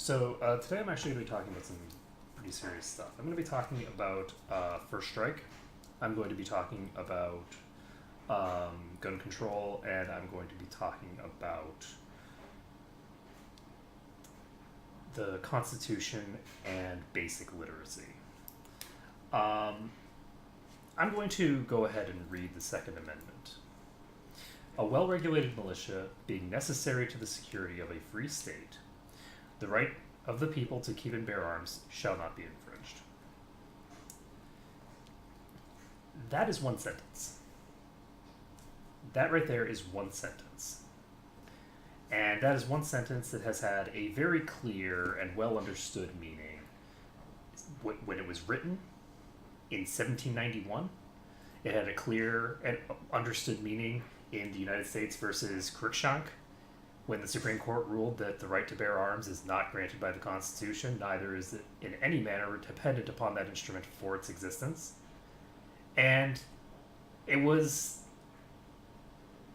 Today I'm actually going to be talking about some pretty serious stuff. I'm going to be talking about First Strike. I'm going to be talking about gun control, and I'm going to be talking about the Constitution and basic literacy. Um, I'm going to go ahead and read the Second Amendment. A well regulated militia being necessary to the security of a free state, the right of the people to keep and bear arms shall not be infringed. That is one sentence. That right there is one sentence. And that is one sentence that has had a very clear and well understood meaning when it was written in 1791. It had a clear and understood meaning in the United States versus Cruikshank, when the Supreme Court ruled that the right to bear arms is not granted by the Constitution, neither is it in any manner dependent upon that instrument for its existence. And it was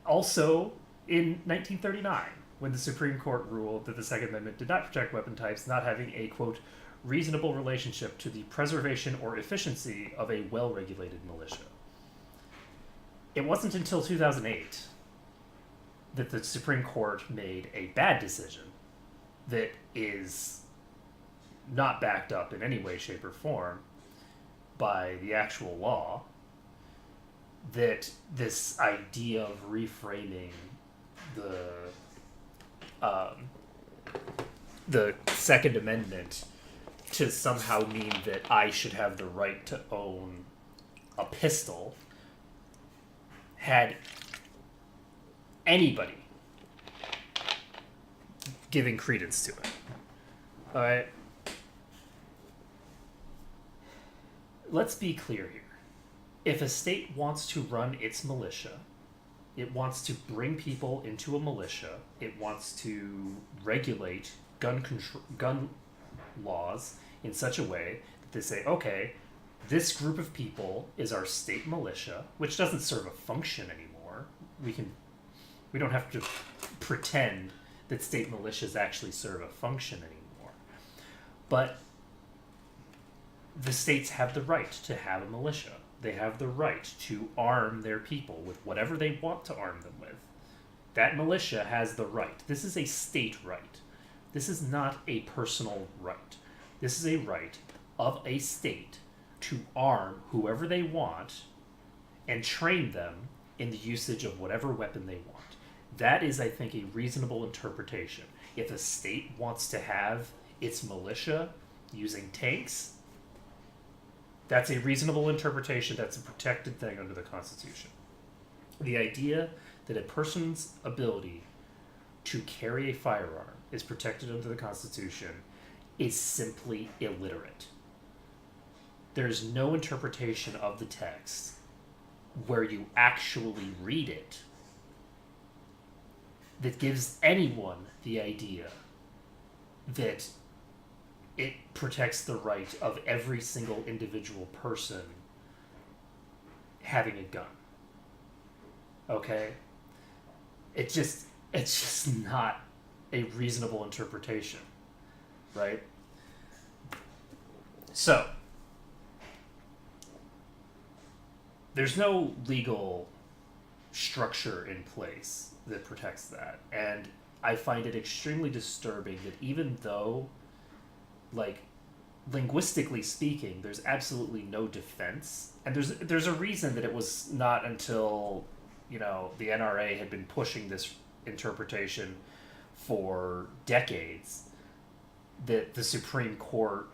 also in 1939, when the Supreme Court ruled that the Second Amendment did not protect weapon types not having a, quote, reasonable relationship to the preservation or efficiency of a well-regulated militia. It wasn't until 2008 that the Supreme Court made a bad decision that is not backed up in any way, shape, or form by the actual law, that this idea of reframing the Second Amendment to somehow mean that I should have the right to own a pistol had anybody giving credence to it. All right. Let's be clear here. If a state wants to run its militia, it wants to bring people into a militia, it wants to regulate gun laws in such a way that they say, okay, this group of people is our state militia, which doesn't serve a function anymore. We don't have to pretend that state militias actually serve a function anymore. But the states have the right to have a militia. They have the right to arm their people with whatever they want to arm them with. That militia has the right. This is a state right. This is not a personal right. This is a right of a state to arm whoever they want and train them in the usage of whatever weapon they want. That is, I think, a reasonable interpretation. If a state wants to have its militia using tanks, that's a reasonable interpretation. That's a protected thing under the Constitution. The idea that a person's ability to carry a firearm is protected under the Constitution is simply illiterate. There's no interpretation of the text where you actually read it that gives anyone the idea that it protects the right of every single individual person having a gun. Okay? It's just not a reasonable interpretation, right? So, there's no legal structure in place that protects that. And I find it extremely disturbing that even though, like, linguistically speaking, there's absolutely no defense. And there's a reason that it was not until, the NRA had been pushing this interpretation for decades that the Supreme Court,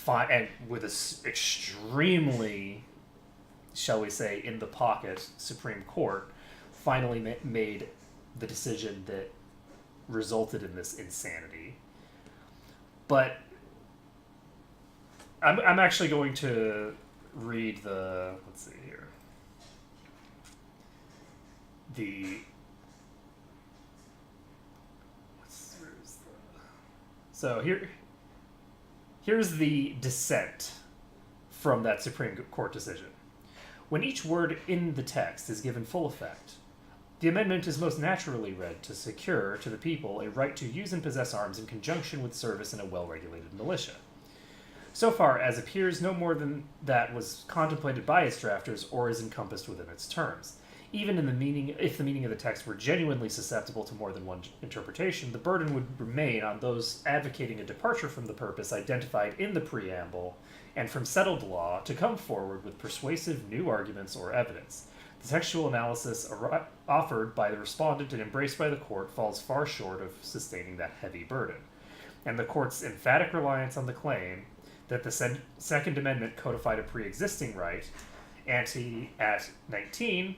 and with an extremely, shall we say, in the pocket Supreme Court, finally made the decision that resulted in this insanity. But I'm actually going to read let's see here. So here's the dissent from that Supreme Court decision. When each word in the text is given full effect, The amendment is most naturally read to secure to the people a right to use and possess arms in conjunction with service in a well-regulated militia. So far as appears, no more than that was contemplated by its drafters or is encompassed within its terms. Even in the meaning, if the meaning of the text were genuinely susceptible to more than one interpretation, the burden would remain on those advocating a departure from the purpose identified in the preamble and from settled law to come forward with persuasive new arguments or evidence. The textual analysis offered by the respondent and embraced by the court falls far short of sustaining that heavy burden. And the court's emphatic reliance on the claim that the Second Amendment codified a pre-existing right, ante at 19,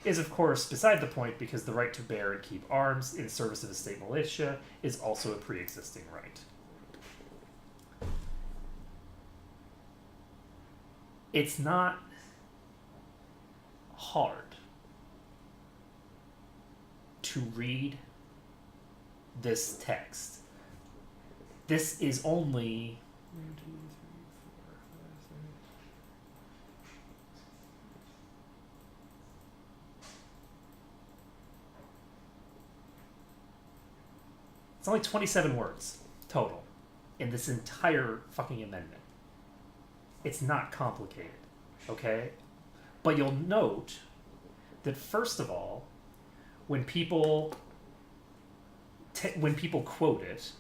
is of course beside the point because the right to bear and keep arms in service of a state militia is also a pre-existing right. It's not hard to read this text. This is only 1, 2, 3, 4, 5, 6. It's only 27 words total in this entire fucking amendment. It's not complicated, okay? But you'll note that first of all, when people quote it,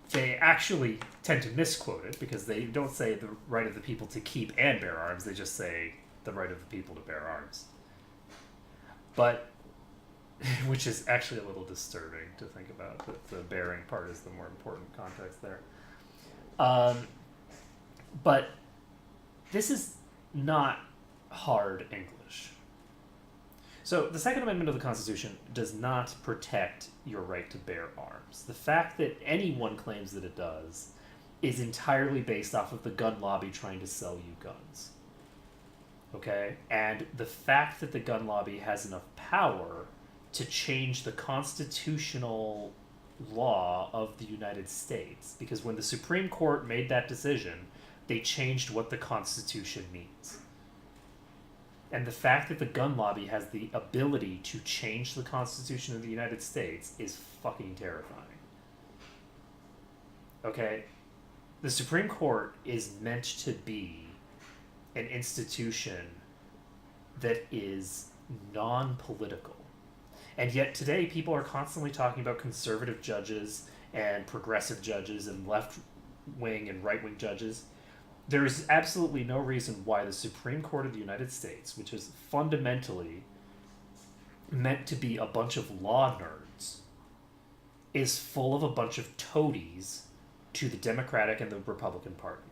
they actually tend to misquote it because they don't say the right of the people to keep and bear arms. They just say the right of the people to bear arms. But, which is actually a little disturbing to think about, that the bearing part is the more important context there. But this is not hard English. So the Second Amendment of the Constitution does not protect your right to bear arms. The fact that anyone claims that it does is entirely based off of the gun lobby trying to sell you guns. Okay? And the fact that the gun lobby has enough power to change the constitutional law of the United States, because when the Supreme Court made that decision, they changed what the Constitution means. And the fact that the gun lobby has the ability to change the Constitution of the United States is fucking terrifying. Okay? The Supreme Court is meant to be an institution that is non-political. And yet today people are constantly talking about conservative judges and progressive judges and left-wing and right-wing judges. There is absolutely no reason why the Supreme Court of the United States, which is fundamentally meant to be a bunch of law nerds, is full of a bunch of toadies to the Democratic and the Republican Party.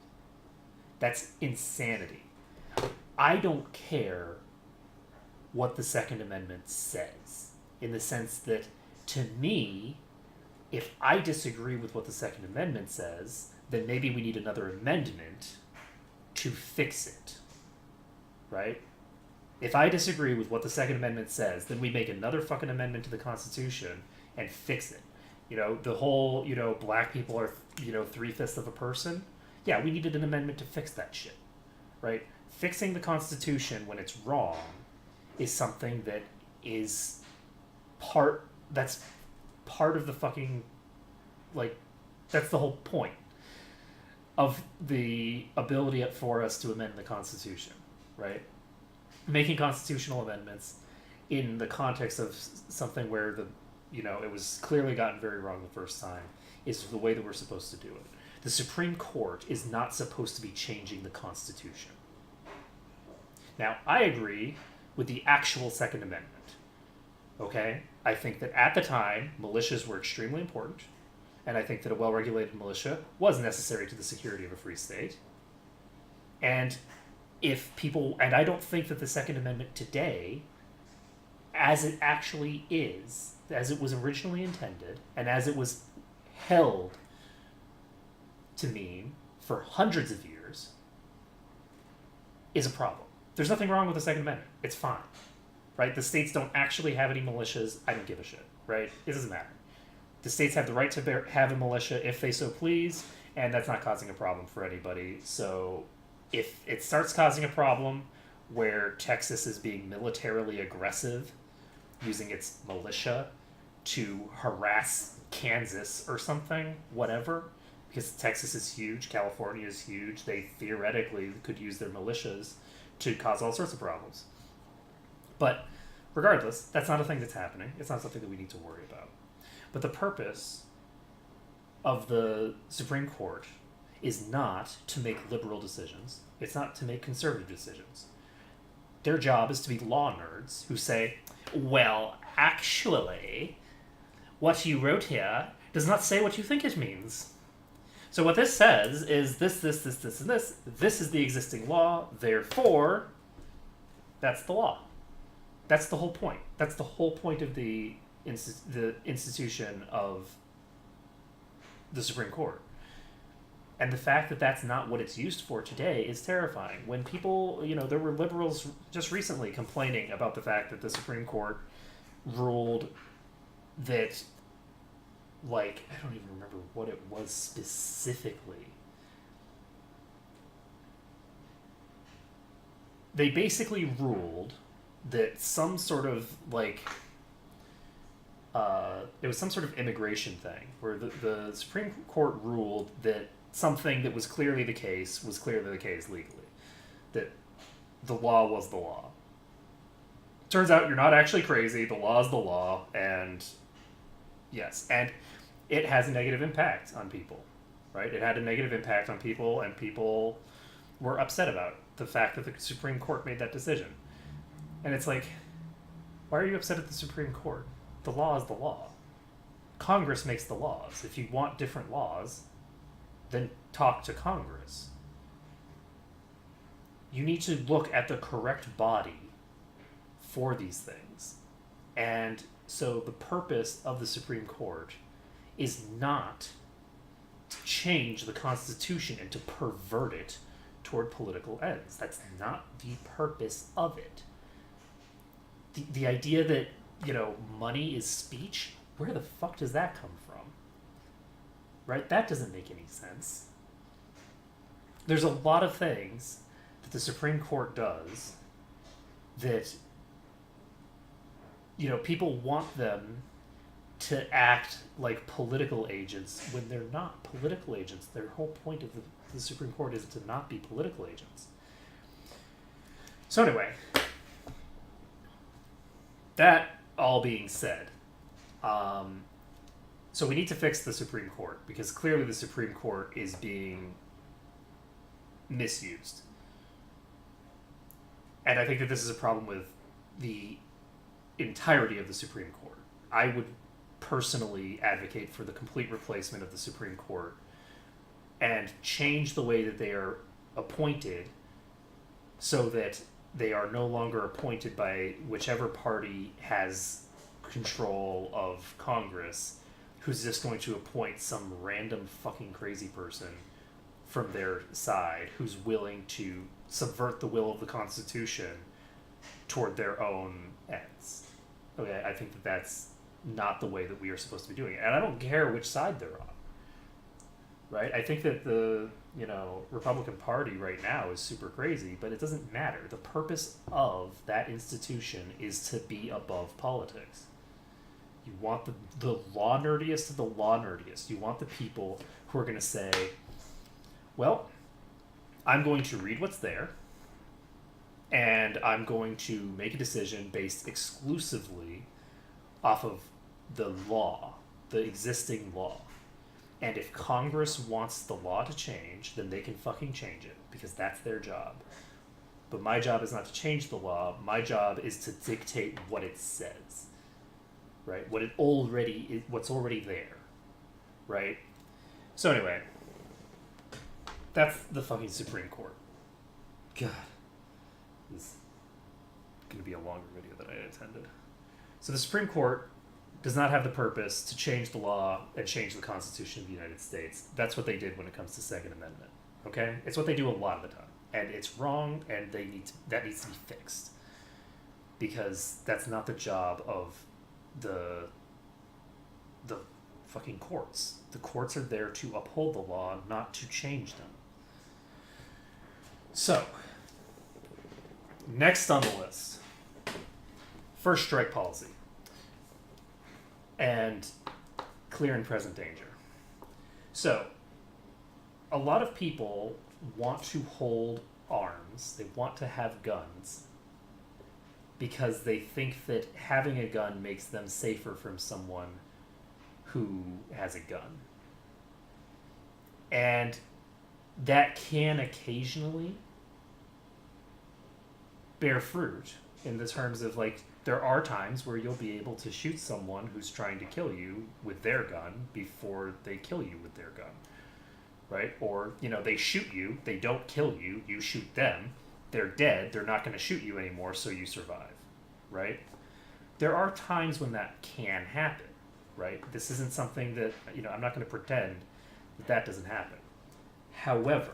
That's insanity. I don't care what the Second Amendment says, in the sense that, to me, if I disagree with what the Second Amendment says, then maybe we need another amendment to fix it, right? If I disagree with what the Second Amendment says, then we make another fucking amendment to the Constitution and fix it. You know, the whole, black people are, 3/5 of a person. Yeah, we needed an amendment to fix that shit, right? Fixing the Constitution when it's wrong is something that is that's part of the fucking, that's the whole point of the ability for us to amend the Constitution, right? Making constitutional amendments in the context of something where it was clearly gotten very wrong the first time is the way that we're supposed to do it. The Supreme Court is not supposed to be changing the Constitution. Now, I agree with the actual Second Amendment, okay? I think that at the time, militias were extremely important, and I think that a well-regulated militia was necessary to the security of a free state. And I don't think that the Second Amendment today, as it actually is, as it was originally intended, and as it was held to mean for hundreds of years, is a problem. There's nothing wrong with the Second Amendment. It's fine, right? The states don't actually have any militias. I don't give a shit, right? It doesn't matter. The states have the right to have a militia if they so please, and that's not causing a problem for anybody. So if it starts causing a problem where Texas is being militarily aggressive using its militia to harass Kansas or something, whatever, because Texas is huge, California is huge, they theoretically could use their militias to cause all sorts of problems. But regardless, that's not a thing that's happening. It's not something that we need to worry about. But the purpose of the Supreme Court is not to make liberal decisions. It's not to make conservative decisions. Their job is to be law nerds who say, well, actually, what you wrote here does not say what you think it means. So what this says is this, and this. This is the existing law, therefore, that's the law. That's the whole point. That's the whole point of the institution of the Supreme Court. And the fact that that's not what it's used for today is terrifying. When people, there were liberals just recently complaining about the fact that the Supreme Court ruled that, I don't even remember what it was specifically. They basically ruled that some sort of, it was some sort of immigration thing, where the Supreme Court ruled that something that was clearly the case was clearly the case legally. That the law was the law. Turns out you're not actually crazy, the law is the law, and yes, and it has a negative impact on people, right? It had a negative impact on people, and people were upset about the fact that the Supreme Court made that decision. And it's like, why are you upset at the Supreme Court? The law is the law. Congress makes the laws. If you want different laws, then talk to Congress. You need to look at the correct body for these things. And so the purpose of the Supreme Court is not to change the Constitution and to pervert it toward political ends. That's not the purpose of it. The idea that, money is speech, where the fuck does that come from? Right? That doesn't make any sense. There's a lot of things that the Supreme Court does that, people want them to act like political agents when they're not political agents. Their whole point of the Supreme Court is to not be political agents. So anyway, that all being said, so we need to fix the Supreme Court, because clearly the Supreme Court is being misused. And I think that this is a problem with the entirety of the Supreme Court. I would personally advocate for the complete replacement of the Supreme Court and change the way that they are appointed so that they are no longer appointed by whichever party has control of Congress, who's just going to appoint some random fucking crazy person from their side who's willing to subvert the will of the Constitution toward their own ends. Okay, I think that that's not the way that we are supposed to be doing it. And I don't care which side they're on. Right? I think that the, Republican Party right now is super crazy, but it doesn't matter. The purpose of that institution is to be above politics. You want the law nerdiest of the law nerdiest. You want the people who are going to say, well, I'm going to read what's there, and I'm going to make a decision based exclusively off of the law, the existing law. And if Congress wants the law to change, then they can fucking change it, because that's their job. But my job is not to change the law. My job is to dictate what it says, right? What's already there, right? So anyway, that's the fucking Supreme Court. God, this is going to be a longer video than I intended. So the Supreme Court does not have the purpose to change the law and change the Constitution of the United States. That's what they did when it comes to Second Amendment. Okay? It's what they do a lot of the time. And it's wrong, and that needs to be fixed. Because that's not the job of the fucking courts. The courts are there to uphold the law, not to change them. So, next on the list, first strike policy. and clear and present danger. So, a lot of people want to hold arms, they want to have guns, because they think that having a gun makes them safer from someone who has a gun. And that can occasionally bear fruit in the terms of, like, there are times where you'll be able to shoot someone who's trying to kill you with their gun before they kill you with their gun, right? Or, you know, they shoot you, they don't kill you, you shoot them, they're dead, they're not going to shoot you anymore, so you survive, right? There are times when that can happen, right? This isn't something that, you know, I'm not going to pretend that that doesn't happen. However,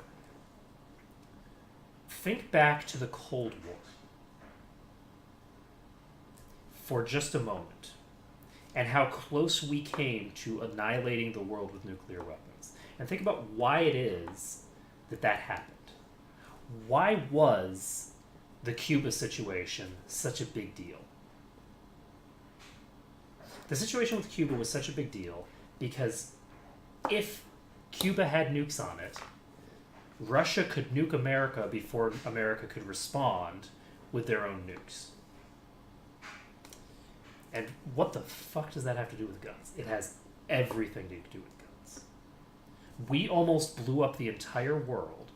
think back to the Cold War for just a moment, and how close we came to annihilating the world with nuclear weapons. And think about why it is that that happened. Why was the Cuba situation such a big deal? The situation with Cuba was such a big deal because if Cuba had nukes on it, Russia could nuke America before America could respond with their own nukes. And what the fuck does that have to do with guns? It has everything to do with guns. We almost blew up the entire world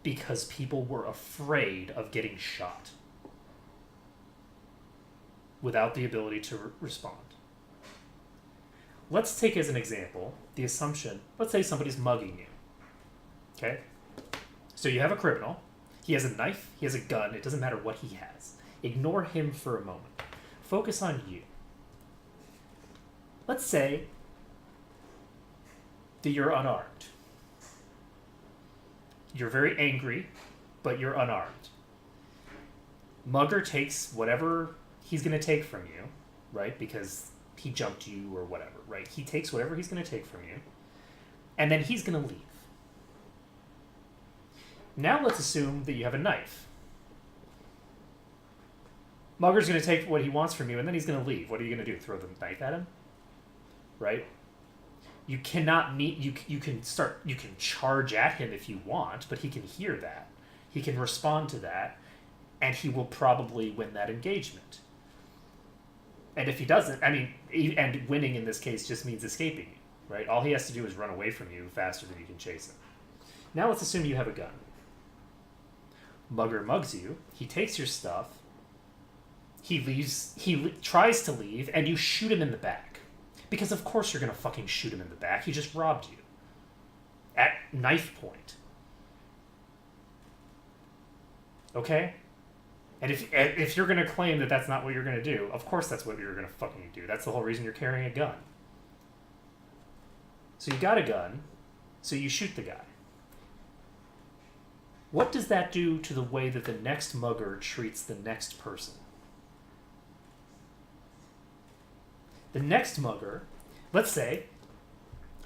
because people were afraid of getting shot without the ability to respond. Let's take as an example the assumption, let's say somebody's mugging you. Okay? So you have a criminal, he has a knife, he has a gun, it doesn't matter what he has. Ignore him for a moment. Focus on you. Let's say that you're unarmed. You're very angry, but you're unarmed. Mugger takes whatever he's going to take from you, right? Because he jumped you or whatever, right? He takes whatever he's going to take from you, and then he's going to leave. Now let's assume that you have a knife. Mugger's going to take what he wants from you, and then he's going to leave. What are you going to do? Throw the knife at him? Right? You cannot meet... You can charge at him if you want, but he can hear that. He can respond to that, and he will probably win that engagement. And if he doesn't... I mean, and winning in this case just means escaping you, right? All he has to do is run away from you faster than you can chase him. Now let's assume you have a gun. Mugger mugs you. He takes your stuff. He leaves. He tries to leave, and you shoot him in the back. Because of course you're going to fucking shoot him in the back. He just robbed you. At knife point. Okay? And if you're going to claim that that's not what you're going to do, of course that's what you're going to fucking do. That's the whole reason you're carrying a gun. So you got a gun, so you shoot the guy. What does that do to the way that the next mugger treats the next person? The next mugger, let's say,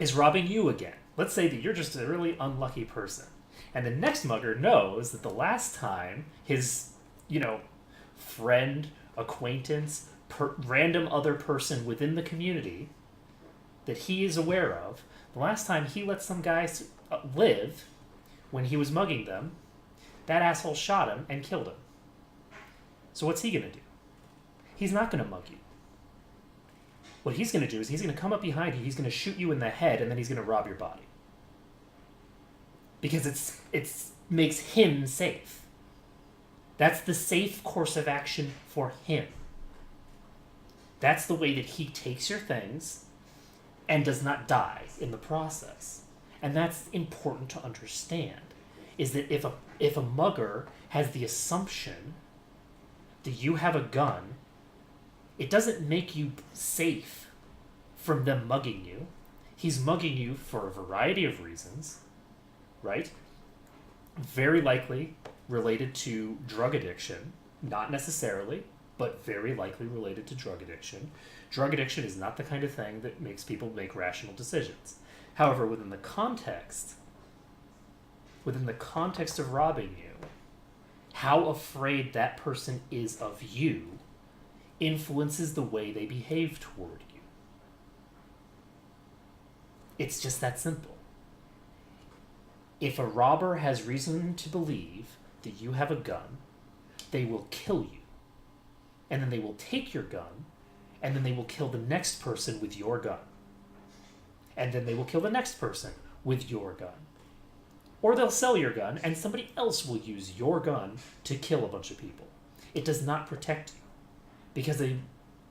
is robbing you again. Let's say that you're just a really unlucky person. And the next mugger knows that the last time his, friend, acquaintance, random other person within the community that he is aware of, the last time he let some guys live when he was mugging them, that asshole shot him and killed him. So what's he going to do? He's not going to mug you. What he's going to do is he's going to come up behind you, he's going to shoot you in the head, and then he's going to rob your body. Because it makes him safe. That's the safe course of action for him. That's the way that he takes your things and does not die in the process. And that's important to understand, is that if a mugger has the assumption that you have a gun, it doesn't make you safe from them mugging you. He's mugging you for a variety of reasons, right? Very likely related to drug addiction. Not necessarily, but very likely related to drug addiction. Drug addiction is not the kind of thing that makes people make rational decisions. However, within the context of robbing you, how afraid that person is of you influences the way they behave toward you. It's just that simple. If a robber has reason to believe that you have a gun, they will kill you. And then they will take your gun, and then they will kill the next person with your gun. And then they will kill the next person with your gun. Or they'll sell your gun, and somebody else will use your gun to kill a bunch of people. It does not protect you. Because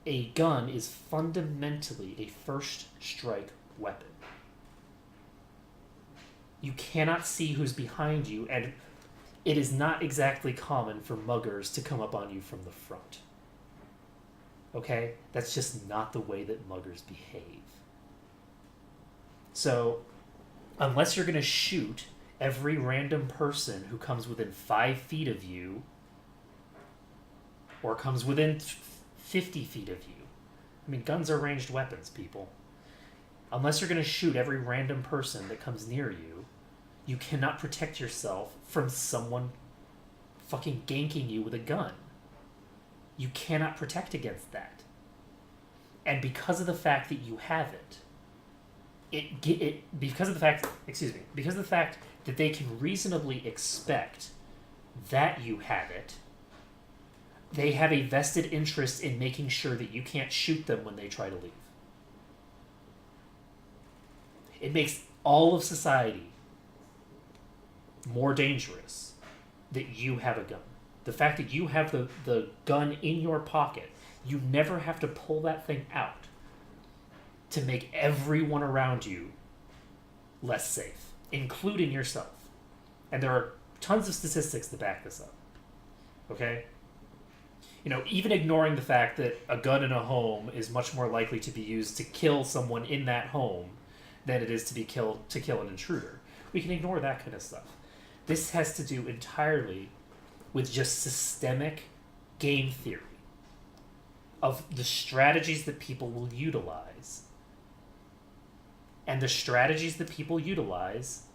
a gun is fundamentally a first strike weapon. You cannot see who's behind you, and it is not exactly common for muggers to come up on you from the front. Okay? That's just not the way that muggers behave. So, unless you're going to shoot every random person who comes within 5 feet of you, or comes within 50 feet of you. I mean, guns are ranged weapons, people. Unless you're going to shoot every random person that comes near you, you cannot protect yourself from someone fucking ganking you with a gun. You cannot protect against that. And because of the fact that you have because of the fact that they can reasonably expect that you have it, they have a vested interest in making sure that you can't shoot them when they try to leave. It makes all of society more dangerous that you have a gun. The fact that you have the gun in your pocket, you never have to pull that thing out to make everyone around you less safe, including yourself. And there are tons of statistics to back this up. Okay? You know, even ignoring the fact that a gun in a home is much more likely to be used to kill someone in that home than it is to kill an intruder. We can ignore that kind of stuff. This has to do entirely with just systemic game theory of the strategies that people will utilize. And the strategies that people utilize,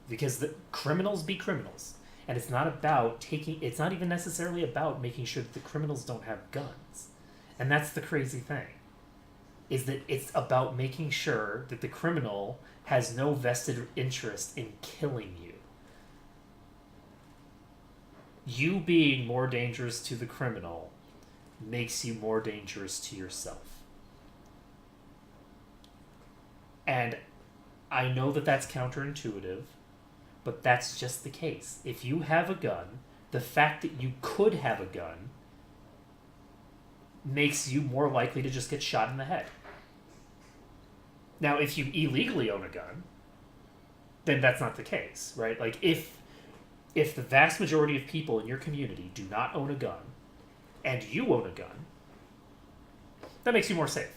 because the criminals be criminals. And it's not even necessarily about making sure that the criminals don't have guns. And that's the crazy thing, is that it's about making sure that the criminal has no vested interest in killing you. You being more dangerous to the criminal makes you more dangerous to yourself. And I know that that's counterintuitive, but that's just the case. If you have a gun, the fact that you could have a gun makes you more likely to just get shot in the head. Now, if you illegally own a gun, then that's not the case, right? Like, if the vast majority of people in your community do not own a gun, and you own a gun, that makes you more safe.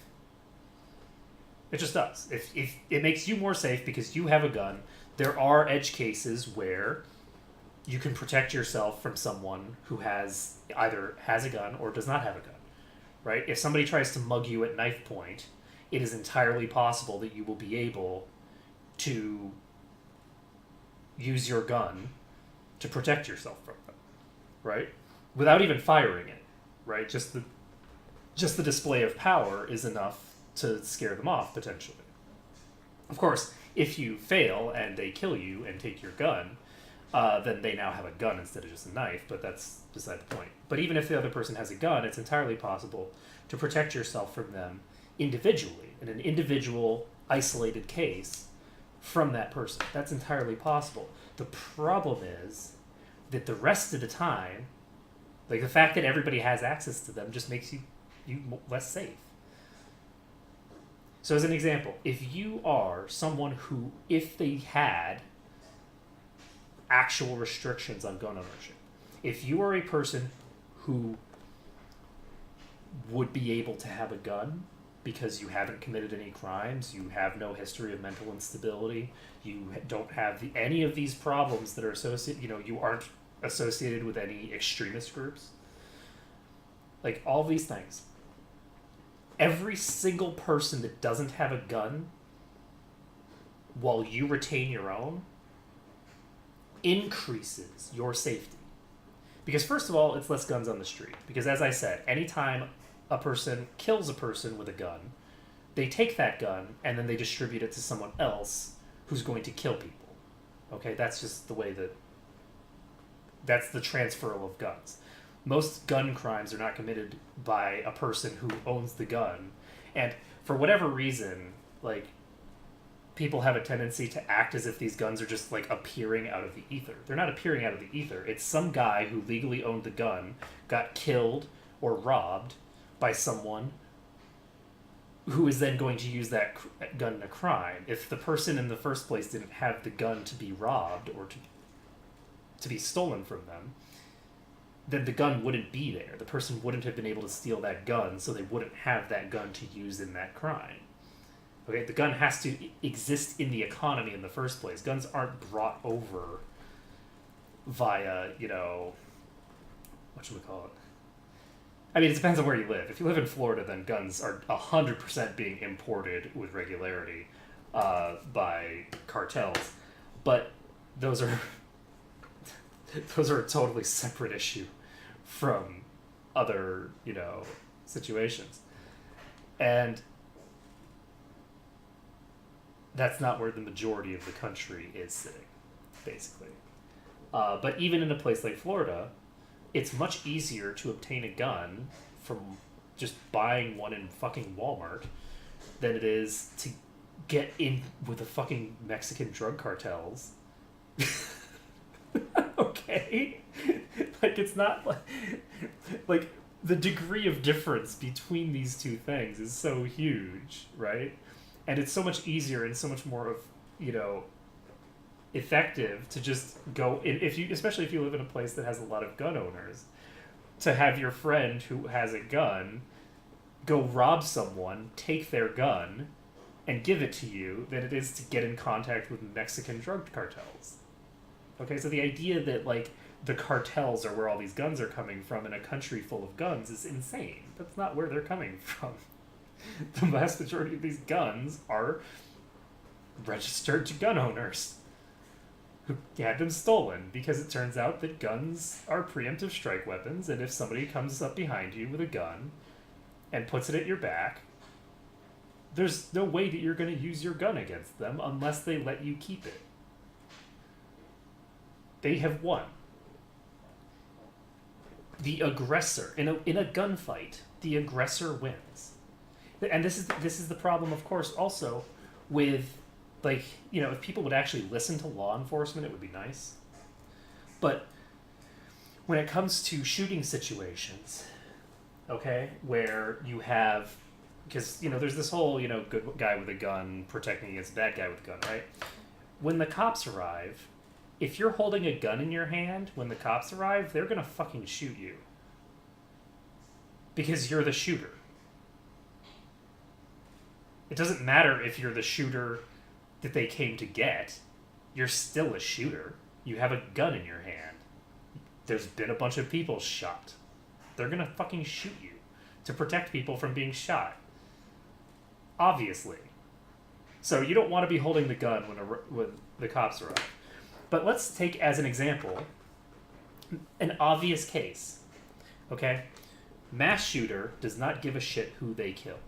It just does. If it makes you more safe because you have a gun, there are edge cases where you can protect yourself from someone who either has a gun or does not have a gun, right? If somebody tries to mug you at knife point, it is entirely possible that you will be able to use your gun to protect yourself from them, right? Without even firing it, right? Just the display of power is enough to scare them off, potentially. Of course, if you fail and they kill you and take your gun, then they now have a gun instead of just a knife, but that's beside the point. But even if the other person has a gun, it's entirely possible to protect yourself from them individually, in an individual, isolated case, from that person. That's entirely possible. The problem is that the rest of the time, like the fact that everybody has access to them just makes you less safe. So as an example, if you are someone who, if they had actual restrictions on gun ownership, if you are a person who would be able to have a gun because you haven't committed any crimes, you have no history of mental instability, you don't have any of these problems that are associated, you aren't associated with any extremist groups, like all these things. Every single person that doesn't have a gun, while you retain your own, increases your safety. Because first of all, it's less guns on the street. Because as I said, anytime a person kills a person with a gun, they take that gun and then they distribute it to someone else who's going to kill people. Okay, that's just the way that that's the transfer of guns. Most gun crimes are not committed by a person who owns the gun. And for whatever reason, like, people have a tendency to act as if these guns are just like appearing out of the ether. They're not appearing out of the ether. It's some guy who legally owned the gun, got killed or robbed by someone who is then going to use that gun in a crime. If the person in the first place didn't have the gun to be robbed or to be stolen from them, then the gun wouldn't be there. The person wouldn't have been able to steal that gun, so they wouldn't have that gun to use in that crime. Okay, the gun has to exist in the economy in the first place. Guns aren't brought over via, whatchamacallit? I mean, it depends on where you live. If you live in Florida, then guns are 100% being imported with regularity by cartels. But those are a totally separate issue from other, situations. And that's not where the majority of the country is sitting, basically. But even in a place like Florida, it's much easier to obtain a gun from just buying one in fucking Walmart than it is to get in with the fucking Mexican drug cartels. Okay? Like, it's not like the degree of difference between these two things is so huge, right? And it's so much easier and so much more of, effective to just go especially if you live in a place that has a lot of gun owners, to have your friend who has a gun go rob someone, take their gun, and give it to you than it is to get in contact with Mexican drug cartels. Okay, so the idea that, like, the cartels are where all these guns are coming from in a country full of guns is insane. That's not where they're coming from. The vast majority of these guns are registered to gun owners who had them stolen, because it turns out that guns are preemptive strike weapons, and if somebody comes up behind you with a gun and puts it at your back, there's no way that you're going to use your gun against them unless they let you keep it. They have won. The aggressor, in a gunfight, the aggressor wins. And this is the problem, of course, also with, like, if people would actually listen to law enforcement, it would be nice. But when it comes to shooting situations, okay, where you have, because, there's this whole, good guy with a gun protecting against bad guy with a gun, right? When the cops arrive, if you're holding a gun in your hand when the cops arrive, they're gonna fucking shoot you. Because you're the shooter. It doesn't matter if you're the shooter that they came to get. You're still a shooter. You have a gun in your hand. There's been a bunch of people shot. They're gonna fucking shoot you to protect people from being shot. Obviously. So you don't want to be holding the gun when the cops arrive. But let's take as an example an obvious case. Okay? Mass shooter does not give a shit who they kill.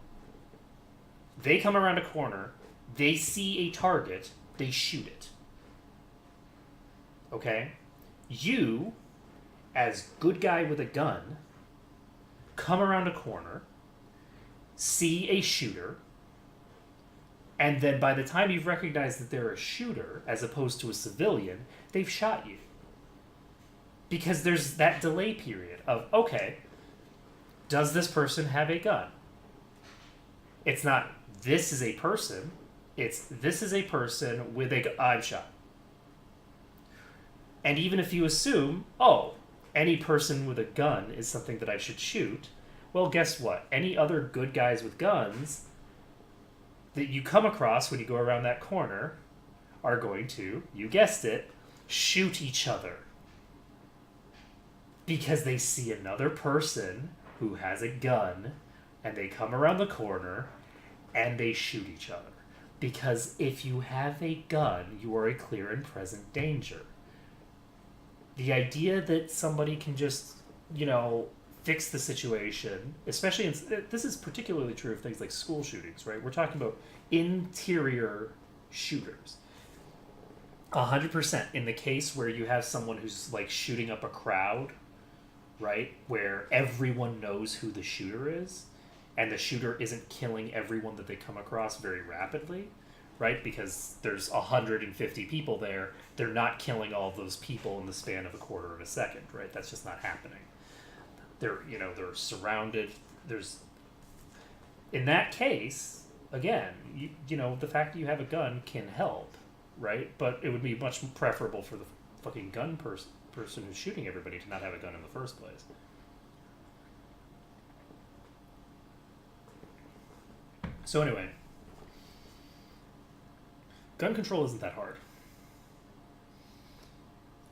They come around a corner, they see a target, they shoot it. Okay? You, as good guy with a gun, come around a corner, see a shooter, and then by the time you've recognized that they're a shooter as opposed to a civilian, they've shot you. Because there's that delay period of, okay, does this person have a gun? It's not, this is a person. It's, this is a person with a gun. I'm shot. And even if you assume, oh, any person with a gun is something that I should shoot, well, guess what? Any other good guys with guns that you come across when you go around that corner are going to, you guessed it, shoot each other. Because they see another person who has a gun, and they come around the corner, and they shoot each other. Because if you have a gun, you are a clear and present danger. The idea that somebody can just, fix the situation, especially this is particularly true of things like school shootings, right? We're talking about interior shooters. 100% in the case where you have someone who's like shooting up a crowd, right? Where everyone knows who the shooter is, and the shooter isn't killing everyone that they come across very rapidly, right? Because there's 150 people there. They're not killing all of those people in the span of a quarter of a second, right? That's just not happening. They're surrounded. There's, in that case, again, the fact that you have a gun can help, right? But it would be much preferable for the fucking gun person who's shooting everybody to not have a gun in the first place. So anyway, gun control isn't that hard.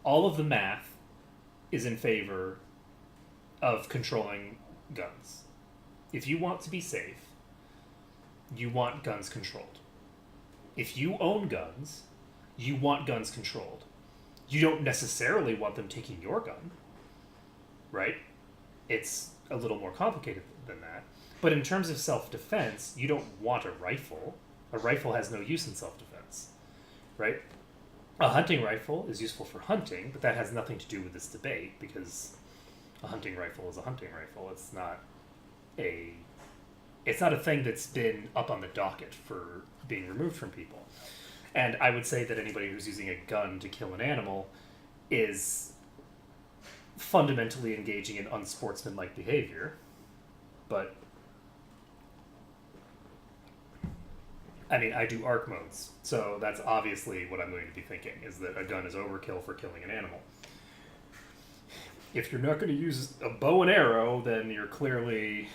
All of the math is in favor of controlling guns. If you want to be safe, you want guns controlled. If you own guns, you want guns controlled. You don't necessarily want them taking your gun, right? It's a little more complicated than that. But in terms of self-defense, you don't want a rifle. A rifle has no use in self-defense, right? A hunting rifle is useful for hunting, but that has nothing to do with this debate because a hunting rifle is a hunting rifle. It's not a thing that's been up on the docket for being removed from people. And I would say that anybody who's using a gun to kill an animal is fundamentally engaging in unsportsmanlike behavior. But I mean, I do ARC modes, so that's obviously what I'm going to be thinking, is that a gun is overkill for killing an animal. If you're not going to use a bow and arrow, then you're clearly,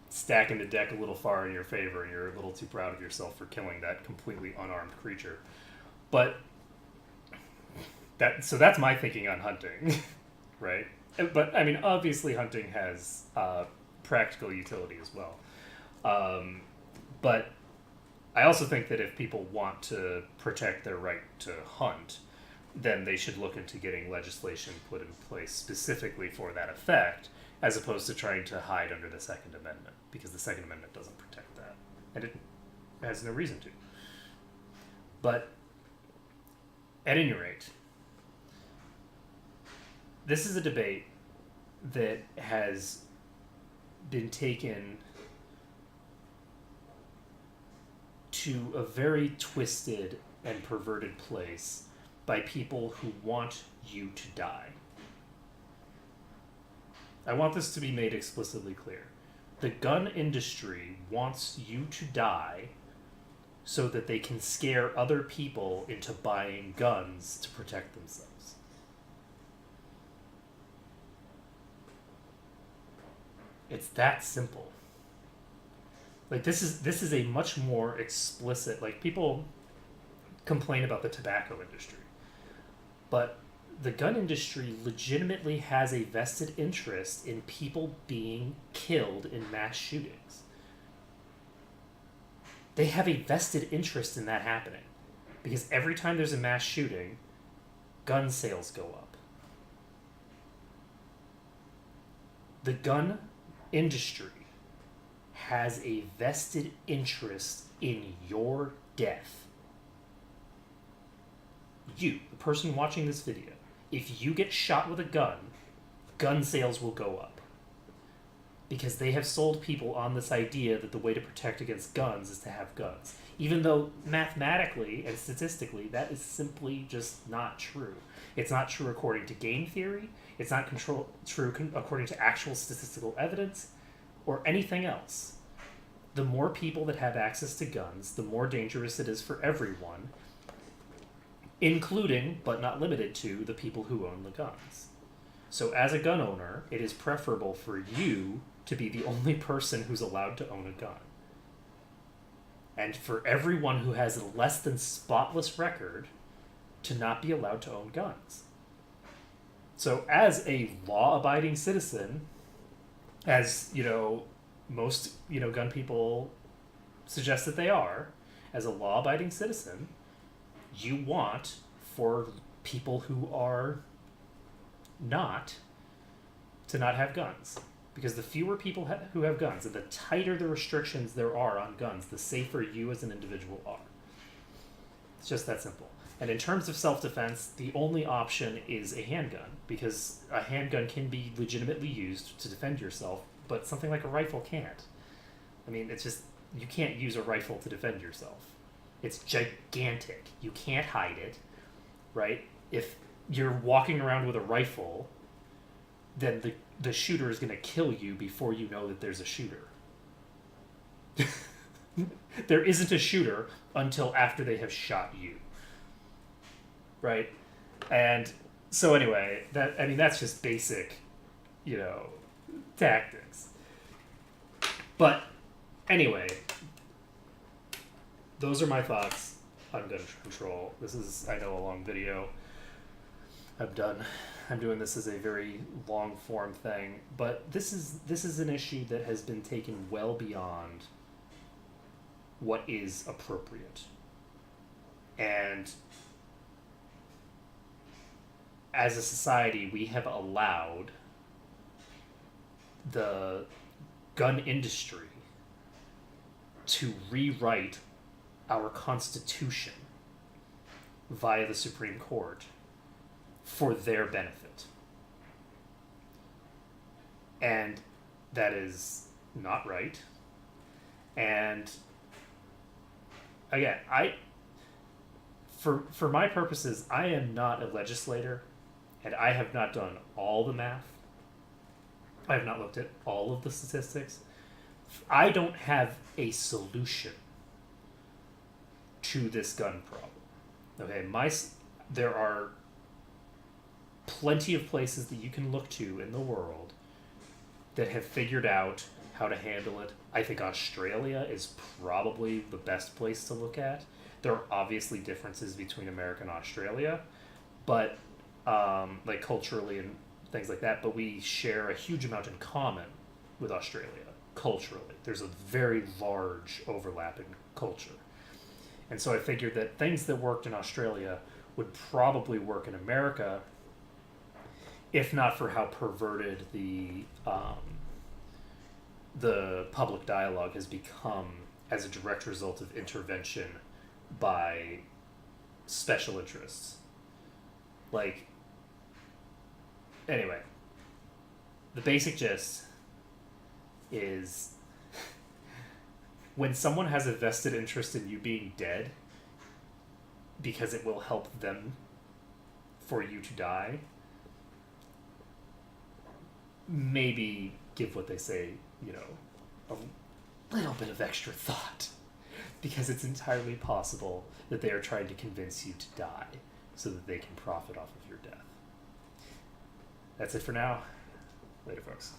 stacking the deck a little far in your favor, and you're a little too proud of yourself for killing that completely unarmed creature. But that's my thinking on hunting, right? But I mean, obviously hunting has practical utility as well. But I also think that if people want to protect their right to hunt, then they should look into getting legislation put in place specifically for that effect, as opposed to trying to hide under the Second Amendment, because the Second Amendment doesn't protect that, and it has no reason to. But at any rate, this is a debate that has been taken to a very twisted and perverted place by people who want you to die. I want this to be made explicitly clear. The gun industry wants you to die so that they can scare other people into buying guns to protect themselves. It's that simple. Like, this is a much more explicit, like, people complain about the tobacco industry, but the gun industry legitimately has a vested interest in people being killed in mass shootings. They have a vested interest in that happening, because every time there's a mass shooting, gun sales go up. The gun industry has a vested interest in your death. You, the person watching this video, if you get shot with a gun sales will go up. Because they have sold people on this idea that the way to protect against guns is to have guns. Even though mathematically and statistically, that is simply just not true. It's not true according to game theory. It's not true according to actual statistical evidence or anything else. The more people that have access to guns, the more dangerous it is for everyone, including, but not limited to, the people who own the guns. So as a gun owner, it is preferable for you to be the only person who's allowed to own a gun. And for everyone who has a less than spotless record to not be allowed to own guns. So as a law-abiding citizen, as, most, gun people suggest that they are, as a law-abiding citizen, you want for people who are not to not have guns. Because the fewer people who have guns and the tighter the restrictions there are on guns, the safer you as an individual are. It's just that simple. And in terms of self-defense, the only option is a handgun, because a handgun can be legitimately used to defend yourself, but something like a rifle can't. I mean, it's just, you can't use a rifle to defend yourself. It's gigantic. You can't hide it, right? If you're walking around with a rifle, then the shooter is going to kill you before you know that there's a shooter. There isn't a shooter until after they have shot you. Right? And so anyway, that's just basic, tactics. But anyway, those are my thoughts on gun control. This is, I know, a long video. I'm doing this as a very long form thing, but this is an issue that has been taken well beyond what is appropriate. And as a society, we have allowed the gun industry to rewrite our Constitution via the Supreme Court for their benefit. And that is not right. And again, for my purposes, I am not a legislator, and I have not done all the math. I have not looked at all of the statistics. I don't have a solution to this gun problem. Okay, there are plenty of places that you can look to in the world that have figured out how to handle it. I think Australia is probably the best place to look at. There are obviously differences between America and Australia, but like culturally and things like that, but we share a huge amount in common with Australia culturally. There's a very large overlap in culture. And so I figured that things that worked in Australia would probably work in America, if not for how perverted the public dialogue has become as a direct result of intervention by special interests. Like, anyway, the basic gist is when someone has a vested interest in you being dead because it will help them for you to die, maybe give what they say, a little bit of extra thought, because it's entirely possible that they are trying to convince you to die so that they can profit off of your death. That's it for now. Later, folks.